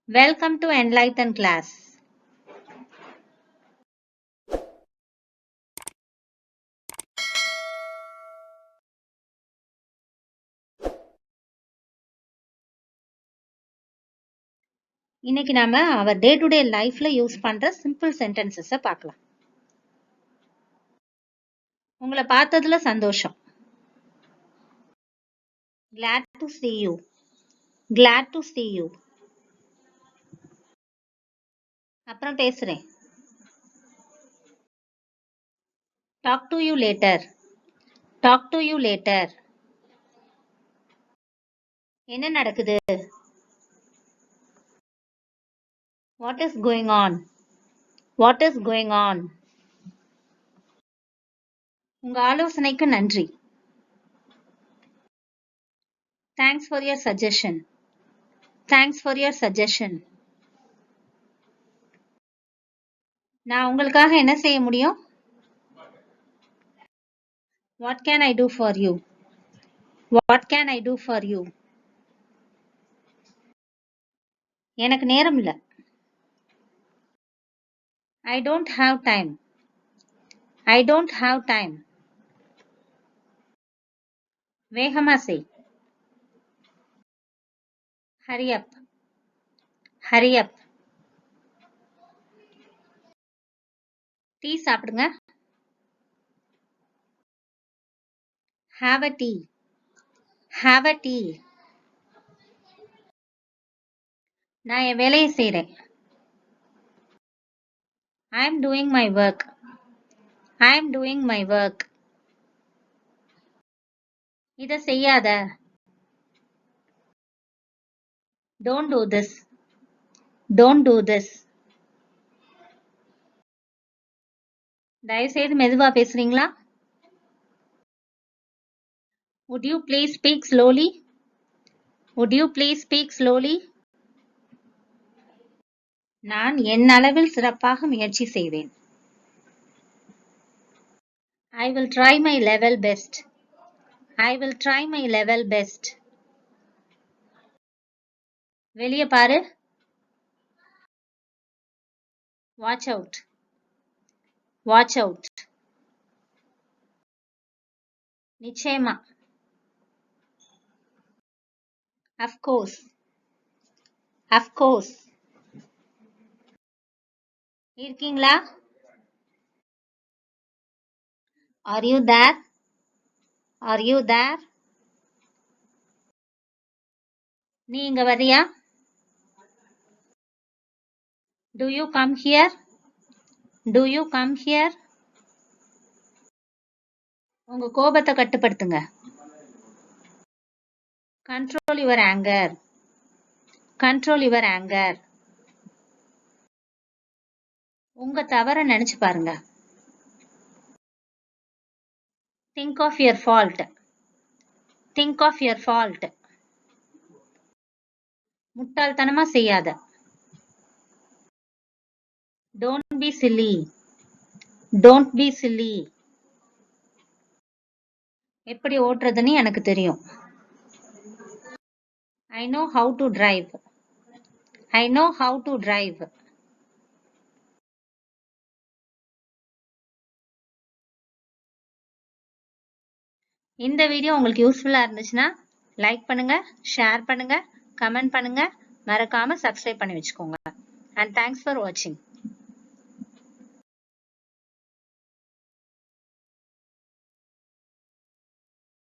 Welcome to Enlighten class. இன்னைக்கு நாம our day to day lifeல யூஸ் பண்ற simple sentences பார்க்கலாம். உங்களை பார்த்ததுல சந்தோஷம். Glad to see you. Glad to see you. அப்புறம் பேசுறேன். Talk to you later. Talk to you later. என்ன நடக்குது? What is going on? What is going on? உங்க ஆலோசனைக்கு நன்றி. Thanks for your suggestion. Thanks for your suggestion. நான் உங்களுக்காக என்ன செய்ய முடியும்? What can I do for you? What can I do for you? எனக்கு நேரம் இல்ல. I don't have time. I don't have time. வேகமா செய். Hurry up. Hurry up. Tea சாப்பிடுங்க. Have a tea. Have a tea. நான் என் வேலையை செய்றேன். I am doing my work. I am doing my work. இத செய்யாத. Don't do this. Don't do this. தயவு செய்து மெதுவா பேசுறீங்களா? Would you please speak slowly? Would you please speak slowly? நான் என் அளவில் சிறப்பாக முயற்சி செய்வேன். I will try my level best. I will try my level best. வெளிய பாரு. Watch out. Watch out. நிச்சயமா. Of course. Of course. இருக்கீங்களா? Are you there? Are you there? நீ இங்க வரியா? Do you come here? Do you come here? உங்க கோபத்தை கட்டுப்படுத்துங்க. Control your anger. Control your anger. உங்க தவற நினைச்சு பாருங்க. Think of your fault. Think of your fault. முட்டாள்தனமா செய்யாத. Don't be silly. Don't be silly. எப்படி ஓட்டுறதுன்னு எனக்கு தெரியும். I know how to drive. I know how to drive. இந்த வீடியோ உங்களுக்கு யூஸ்ஃபுல்லா இருந்துச்சுன்னா லைக் பண்ணுங்க, ஷேர் பண்ணுங்க, கமெண்ட் பண்ணுங்க, மறக்காம சப்ஸ்கிரைப் பண்ணி வச்சுக்கோங்க. And thanks for watching.